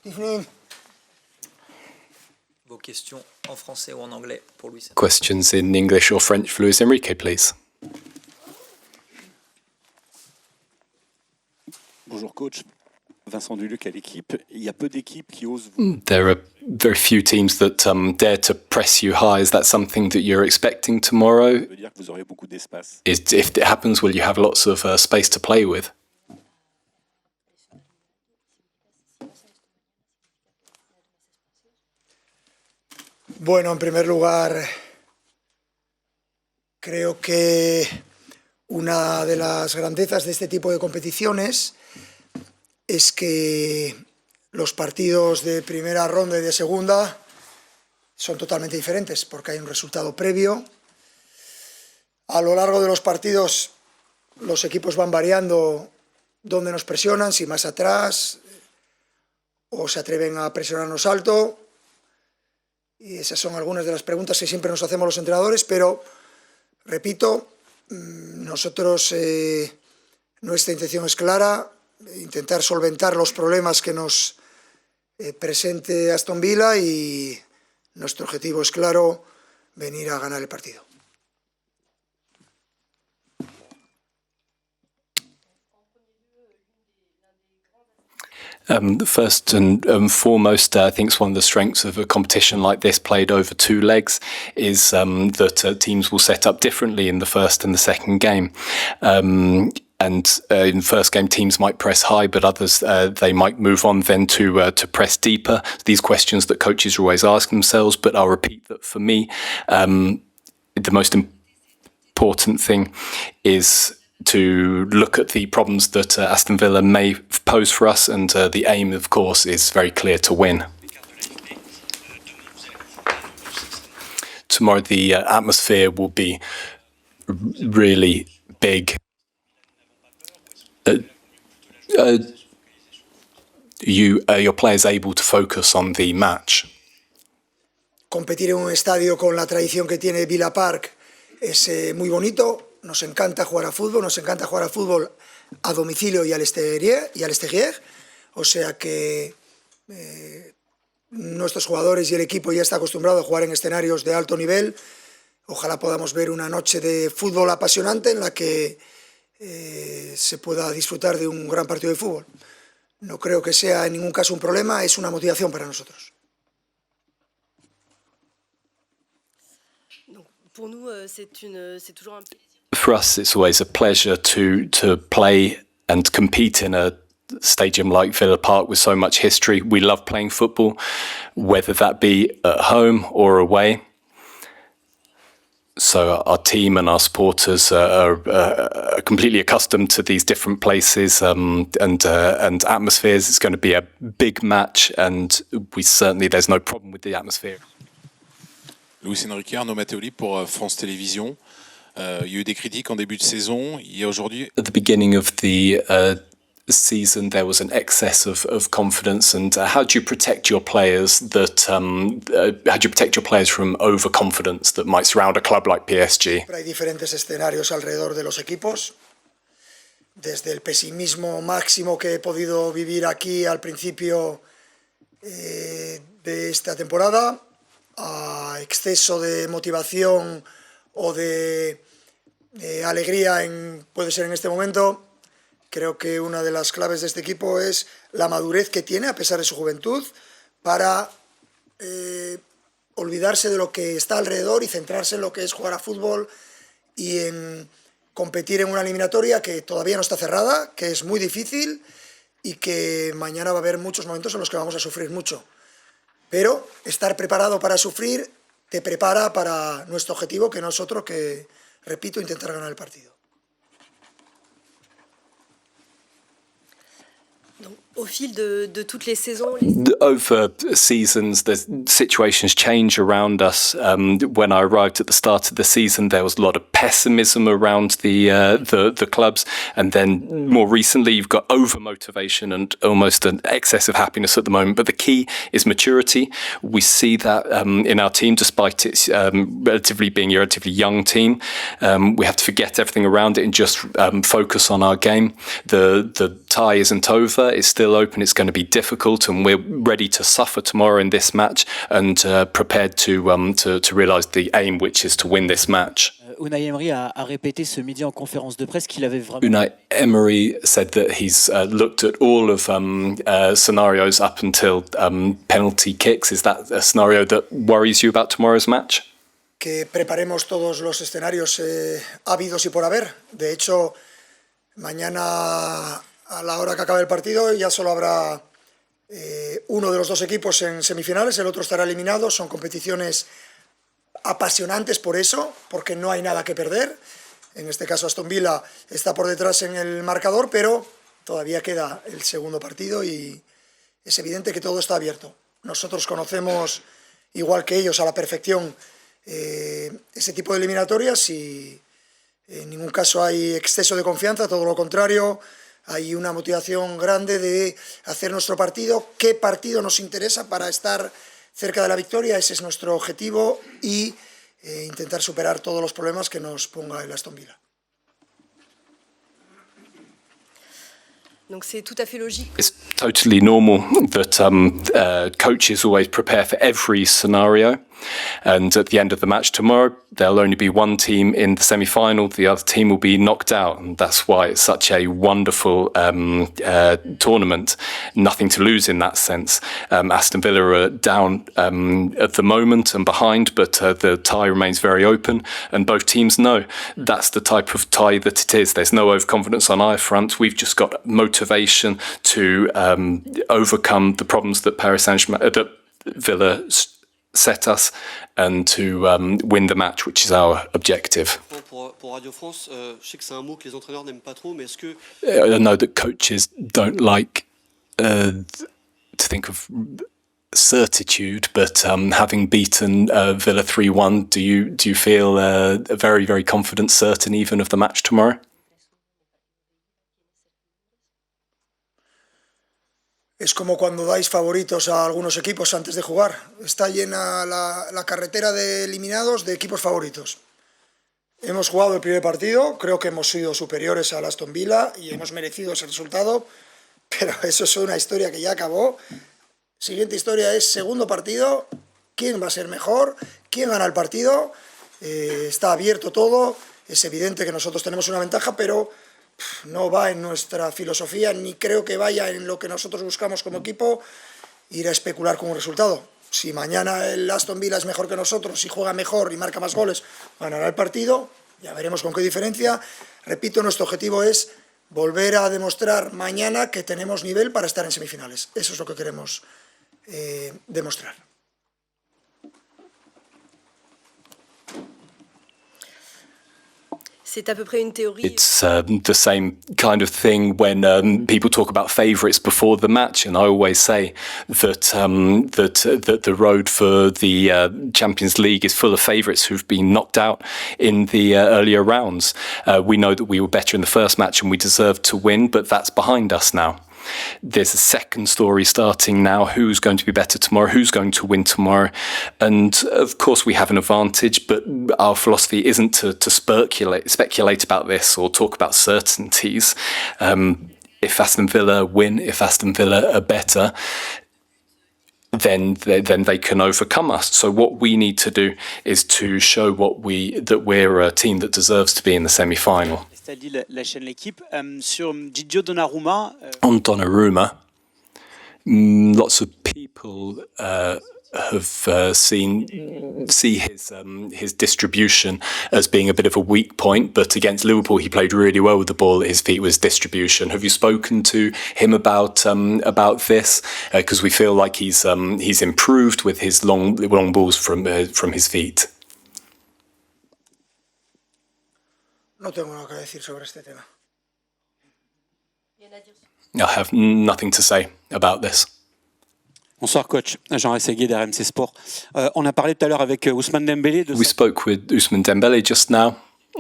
Evening. Vos questions en français ou en anglais pour Luis Enrique. Questions in English or French for Luis Enrique, please. Bonjour coach, Vincent Duluc à l'équipe. Il y a peu d'équipes qui osent vous... There are very few teams that dare to press you high. Is that something that you're expecting tomorrow? Ça veut dire que vous aurez beaucoup d'espace. If it happens, will you have lots of space to play with? Bueno, en primer lugar, creo que una de las grandezas de este tipo de competiciones es que los partidos de primera ronda y de segunda son totalmente diferentes porque hay un resultado previo. A lo largo de los partidos los equipos van variando dónde nos presionan, si más atrás o se atreven a presionarnos alto. Y esas son algunas de las preguntas que siempre nos hacemos los entrenadores, pero, repito, nosotros, nuestra intención es clara, intentar solventar los problemas que nos presente Aston Villa y nuestro objetivo es claro, venir a ganar el partido. First and foremost, I think it's one of the strengths of a competition like this played over two legs is that teams will set up differently in the first and the second game. And in the first game, teams might press high, but others, they might move on then to press deeper. These questions that coaches always ask themselves, but I'll repeat that for me, the most important thing is to look at the problems that Aston Villa may pose for us, and the aim, of course, is very clear to win. Tomorrow, the atmosphere will be really big. Your players able to focus on the match. Competir en un estadio con la tradición que tiene Villa Park es muy bonito. Nos encanta jugar a fútbol, a domicilio y al exterior, o sea que nuestros jugadores y el equipo ya está acostumbrado a jugar en escenarios de alto nivel. Ojalá podamos ver una noche de fútbol apasionante en la que se pueda disfrutar de un gran partido de fútbol. No creo que sea en ningún caso un problema, es una motivación para nosotros. For us, it's always a pleasure to play and compete in a stadium like Villa Park with so much history. We love playing football, whether that be at home or away. So our team and our supporters are completely accustomed to these different places and atmospheres. It's going to be a big match, and there's no problem with the atmosphere. Luis Enrique, Arnaud Matteoli pour France Télévisions. Il y a eu des critiques en début de saison. Il y a aujourd'hui. At the beginning of the season, there was an excess of confidence. And how do you protect your players from overconfidence that might surround a club like PSG? Hay diferentes escenarios alrededor de los equipos. Desde el pesimismo máximo que he podido vivir aquí al principio de esta temporada, a exceso de motivación o de alegría puede ser en este momento. Creo que una de las claves de este equipo es la madurez que tiene, a pesar de su juventud, para olvidarse de lo que está alrededor y centrarse en lo que es jugar a fútbol y en competir en una eliminatoria que todavía no está cerrada, que es muy difícil y que mañana va a haber muchos momentos en los que vamos a sufrir mucho. Pero estar preparado para sufrir te prepara para nuestro objetivo, que no es otro que, repito, intentar ganar el partido. Au fil de toutes les saisons. Over seasons, the situations change around us. When I arrived at the start of the season, there was a lot of pessimism around the clubs, and then more recently you've got over motivation and almost an excess of happiness at the moment. But the key is maturity. We see that in our team, despite its being a relatively young team. We have to forget everything around it and just focus on our game. The tie isn't over; it's still open. It's going to be difficult, and we're ready to suffer tomorrow in this match and prepared to realise the aim, which is to win this match. Unai Emery a répété ce midi en conférence de presse qu'il avait vraiment... Unai Emery said that he's looked at all of scenarios up until penalty kicks. Is that a scenario that worries you about tomorrow's match? Que preparemos todos los escenarios habidos y por haber. De hecho, mañana a la hora que acabe el partido ya solo habrá uno de los dos equipos en semifinales, el otro estará eliminado. Son competiciones apasionantes por eso, porque no hay nada que perder. En este caso Aston Villa está por detrás en el marcador, pero todavía queda el segundo partido y es evidente que todo está abierto. Nosotros conocemos, igual que ellos, a la perfección ese tipo de eliminatorias y en ningún caso hay exceso de confianza, todo lo contrario, hay una motivación grande de hacer nuestro partido. ¿Qué partido nos interesa para estar cerca de la victoria? Ese es nuestro objetivo y intentar superar todos los problemas que nos ponga el Aston Villa. Donc c'est tout à fait logique. It's totally normal that coaches always prepare for every scenario, and at the end of the match tomorrow there'll only be one team in the semi-final, the other team will be knocked out, and that's why it's such a wonderful tournament. Nothing to lose in that sense. Aston Villa are down at the moment and behind, but the tie remains very open, and both teams know that's the type of tie that it is. There's no overconfidence on either front. We've just got motivation to overcome the problems that that Villa set us and to win the match, which is our objective. Pour Radio France, je sais que c'est un mot que les entraîneurs n'aiment pas trop, mais est-ce que... I know that coaches don't like to think of certitude, but having beaten Villa 3-1, do you feel very, very confident, certain even of the match tomorrow? Es como cuando dais favoritos a algunos equipos antes de jugar. Está llena la carretera de eliminados de equipos favoritos. Hemos jugado el primer partido, creo que hemos sido superiores al Aston Villa y hemos merecido ese resultado, pero eso es una historia que ya acabó. Siguiente historia es segundo partido, quién va a ser mejor, quién gana el partido. Está abierto todo, es evidente que nosotros tenemos una ventaja, pero no va en nuestra filosofía, ni creo que vaya en lo que nosotros buscamos como equipo, ir a especular con un resultado. Si mañana el Aston Villa es mejor que nosotros, si juega mejor y marca más goles, ganará el partido, ya veremos con qué diferencia. Repito, nuestro objetivo es volver a demostrar mañana que tenemos nivel para estar en semifinales. Eso es lo que queremos demostrar. C'est à peu près une théorie. It's the same kind of thing when people talk about favourites before the match, and I always say that that the road for the Champions League is full of favourites who've been knocked out in the earlier rounds. We know that we were better in the first match and we deserved to win, but that's behind us now. There's a second story starting now. Who's going to be better tomorrow? Who's going to win tomorrow? And of course we have an advantage, but our philosophy isn't to speculate about this or talk about certainties. If Aston Villa win, if Aston Villa are better, then they can overcome us. So what we need to do is to show that we're a team that deserves to be in the semi-final. La chaîne L'équipe, sur Gigio Donnarumma. On Donnarumma, lots of people have see his distribution as being a bit of a weak point, but against Liverpool he played really well with the ball at his feet, with distribution. Have you spoken to him about this? Because we feel like he's improved with his long balls from his feet. No tengo nada que decir sobre este tema. I have nothing to say about this. Bonsoir coach, Jean Rességuier d'RMC Sport. On a parlé tout à l'heure avec Ousmane Dembélé. We spoke with Ousmane Dembele just now.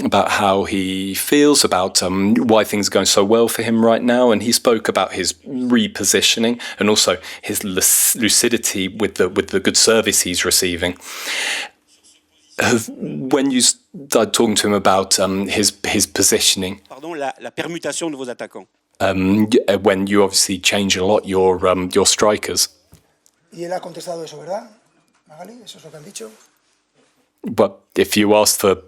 about how he feels, about why things are going so well for him right now, and he spoke about his repositioning and also his lucidity with the good service he's receiving. When you started talking to him about his positioning, Pardon, la permutation de vos attaquants. when you obviously change a lot your strikers. Y él ha contestado eso, ¿verdad, Magali? Eso es lo que han dicho. But if you asked for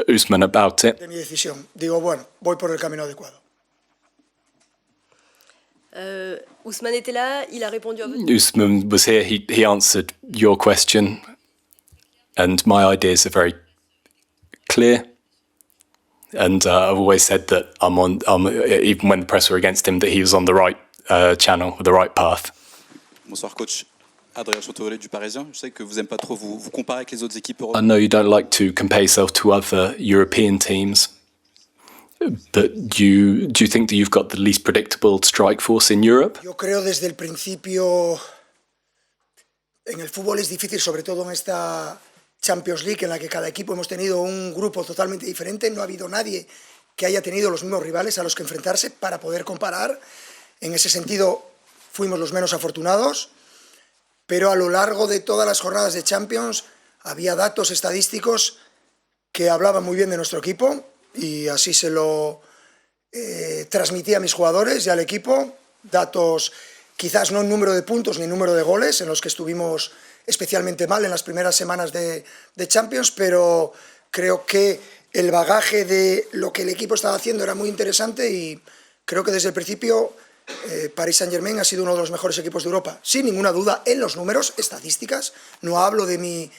Usman about it, De mi decisión. Digo, bueno, voy por el camino adecuado. Ousmane était là, il a répondu à votre... Usman was here, he answered your question, and my ideas are very clear. And I've always said that even when the press were against him, that he was on the right channel, the right path. Bonsoir coach, Adrien Chauteaulet du Parisien. Je sais que vous n'aimez pas trop vous comparer avec les autres équipes I européennes. know you don't like to compare yourself to other European teams, but do you think that you've got the least predictable strike force in Europe? Yo creo desde el principio, en el fútbol es difícil, sobre todo en esta Champions League, en la que cada equipo hemos tenido un grupo totalmente diferente. No ha habido nadie que haya tenido los mismos rivales a los que enfrentarse para poder comparar. En ese sentido, fuimos los menos afortunados, pero a lo largo de todas las jornadas de Champions había datos estadísticos que hablaban muy bien de nuestro equipo, y así se lo transmití a mis jugadores y al equipo. Datos, quizás no en número de puntos ni en número de goles, en los que estuvimos especialmente mal en las primeras semanas de Champions, pero creo que el bagaje de lo que el equipo estaba haciendo era muy interesante, y creo que desde el principio Paris Saint-Germain ha sido uno de los mejores equipos de Europa, sin ninguna duda, en los números, estadísticas. No hablo de mi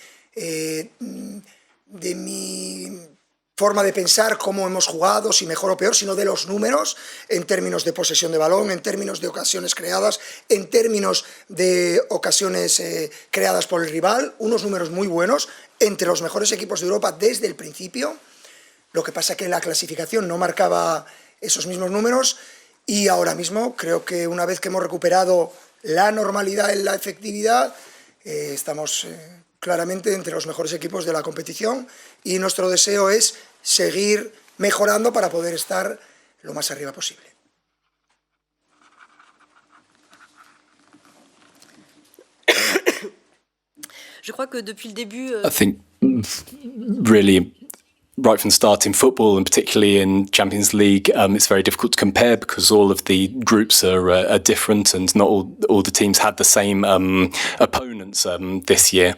forma de pensar cómo hemos jugado, si mejor o peor, sino de los números, en términos de posesión de balón, en términos de ocasiones creadas, en términos de ocasiones creadas por el rival. Unos números muy buenos, entre los mejores equipos de Europa desde el principio. Lo que pasa que la clasificación no marcaba esos mismos números, y ahora mismo creo que una vez que hemos recuperado la normalidad en la efectividad, estamos claramente entre los mejores equipos de la competición, y nuestro deseo es seguir mejorando para poder estar lo más arriba posible. Je crois que depuis le début... I think really right from the start in football, and particularly in Champions League, it's very difficult to compare because all of the groups are different, and not all the teams had the same opponents this year.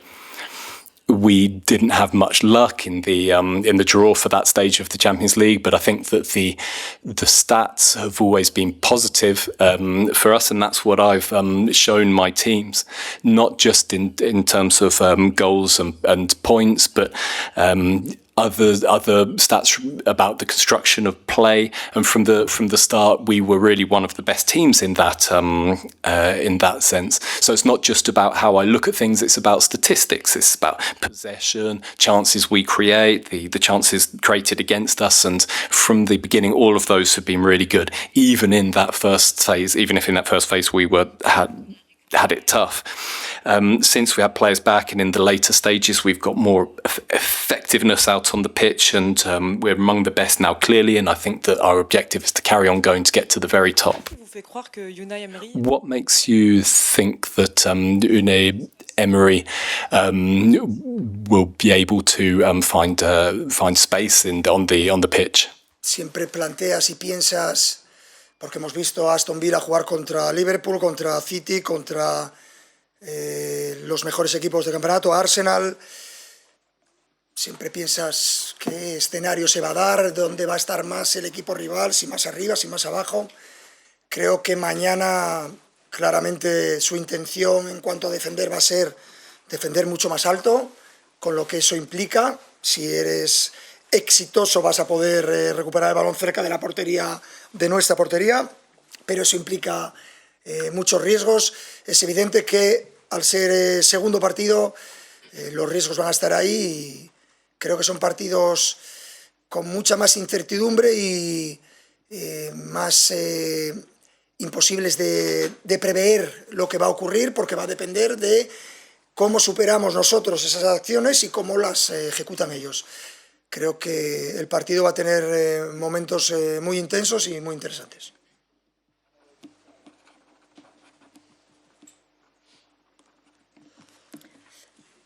We didn't have much luck in the draw for that stage of the Champions League, but I think that the stats have always been positive for us, and that's what I've shown my teams, not just in terms of goals and points, but other stats about the construction of play. And from the start, we were really one of the best teams in that sense. So it's not just about how I look at things; it's about statistics. It's about possession, chances we create, the chances created against us, and from the beginning, all of those have been really good. Even in that first phase, even if in that first phase we had it tough. Since we had players back, and in the later stages we've got more effectiveness out on the pitch, and we're among the best now clearly, and I think that our objective is to carry on going to get to the very top. What makes you think that Unai Emery will be able to find space on the pitch? Siempre planteas y piensas, porque hemos visto a Aston Villa jugar contra Liverpool, contra City, contra los mejores equipos del campeonato, Arsenal. Siempre piensas qué escenario se va a dar, dónde va a estar más el equipo rival, si más arriba, si más abajo. Creo que mañana claramente su intención en cuanto a defender va a ser defender mucho más alto, con lo que eso implica. Si eres exitoso vas a poder recuperar el balón cerca de la portería, de nuestra portería, pero eso implica muchos riesgos. Es evidente que al ser segundo partido los riesgos van a estar ahí, y creo que son partidos con mucha más incertidumbre y más imposibles de prever lo que va a ocurrir, porque va a depender de cómo superamos nosotros esas acciones y cómo las ejecutan ellos. creo que el partido va a tener momentos muy intensos y muy interesantes.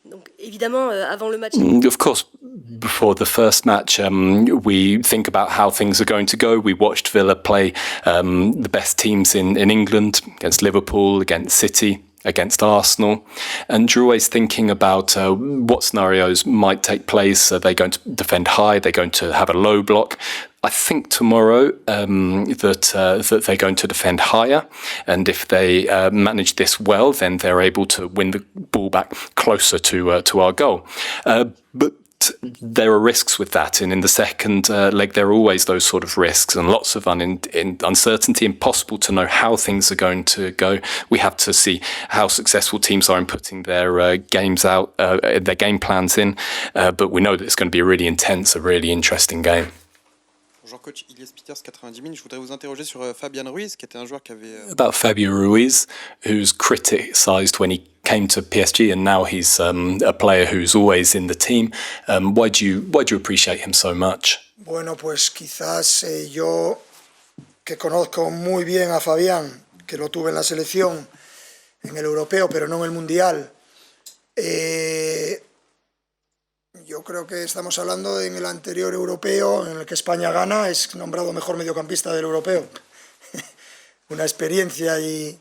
Donc, évidemment, avant le match. Of course, before the first match, we think about how things are going to go. We watched Villa play the best teams in England, against Liverpool, against City, against Arsenal, and you're always thinking about what scenarios might take place. Are they going to defend high? They're going to have a low block. I think tomorrow that they're going to defend higher, and if they manage this well, then they're able to win the ball back closer to our goal. But there are risks with that, and in the second leg there are always those sort of risks and lots of uncertainty, impossible to know how things are going to go. We have to see how successful teams are in putting their games out, their game plans in, but we know that it's going to be a really intense, a really interesting game. Bonjour coach, Ilias Peters, 90 minutes. Je voudrais vous interroger sur Fabian Ruiz, qui était un joueur qui avait... About Fabian Ruiz, who's criticised when he came to PSG, and now he's a player who's always in the team. Why do you appreciate him so much? Bueno, pues quizás yo, que conozco muy bien a Fabián, que lo tuve en la selección, en el europeo, pero no en el mundial, yo creo que estamos hablando en el anterior europeo, en el que España gana, es nombrado mejor mediocampista del europeo. Una experiencia, y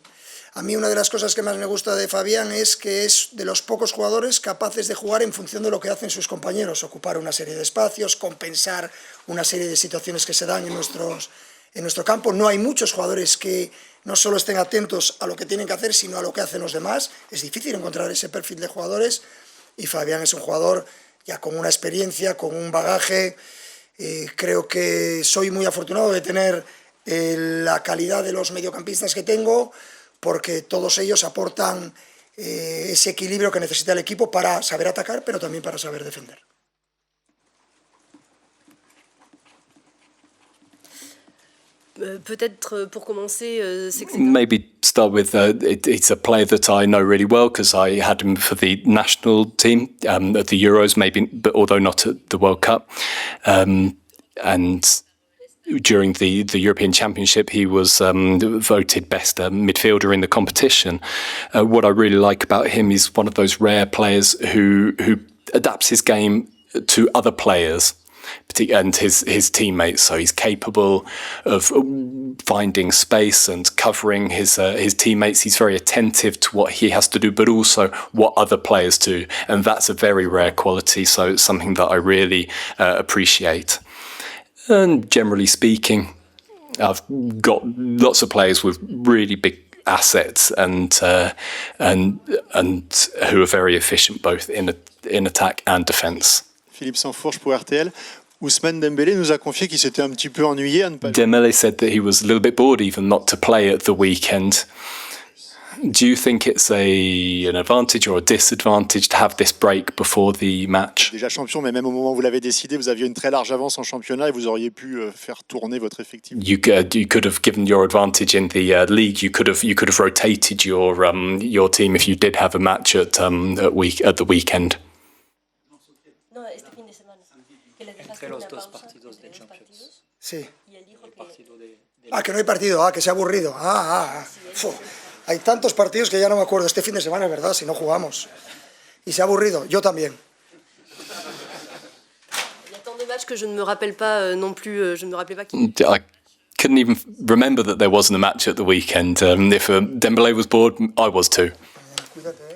a mí una de las cosas que más me gusta de Fabián es que es de los pocos jugadores capaces de jugar en función de lo que hacen sus compañeros, ocupar una serie de espacios, compensar una serie de situaciones que se dan en nuestro campo. No hay muchos jugadores que no solo estén atentos a lo que tienen que hacer, sino a lo que hacen los demás. Es difícil encontrar ese perfil de jugadores, y Fabián es un jugador ya con una experiencia, con un bagaje. Creo que soy muy afortunado de tener la calidad de los mediocampistas que tengo, porque todos ellos aportan ese equilibrio que necesita el equipo para saber atacar, pero también para saber defender. Peut-être pour commencer, c'est que Maybe start with it's a player that I know really well because I had him for the national team at the Euros, maybe, but although not at the World Cup, and during the European Championship he was voted best midfielder in the competition. What I really like about him is one of those rare players who adapts his game to other players and his teammates, so he's capable of finding space and covering his teammates. He's very attentive to what he has to do, but also what other players do, and that's a very rare quality, so it's something that I really appreciate. And generally speaking, I've got lots of players with really big assets and who are very efficient both in attack and defence. Philippe Sansfourche pour RTL. Ousmane Dembélé nous a confié qu'il s'était un petit peu ennuyé à ne pas... Dembele said that he was a little bit bored even not to play at the weekend. Do you think it's an advantage or a disadvantage to have this break before the match? Déjà champion, mais même au moment où vous l'avez décidé, vous aviez une très large avance en championnat et vous auriez pu faire tourner votre effectif. You could have given your advantage in the league. You could have rotated your team if you did have a match at the weekend. Entre los dos partidos de Champions. Sí. Que no hay partido, que se ha aburrido. Hay tantos partidos que ya no me acuerdo. Este fin de semana, es verdad, si no jugamos. Y se ha aburrido, yo también. Il y a tant de matchs que je ne me rappelle pas non plus. Je ne me rappelais pas qui. I couldn't even remember that there wasn't a match at the weekend. If Dembele was bored, I was too. Cuídate.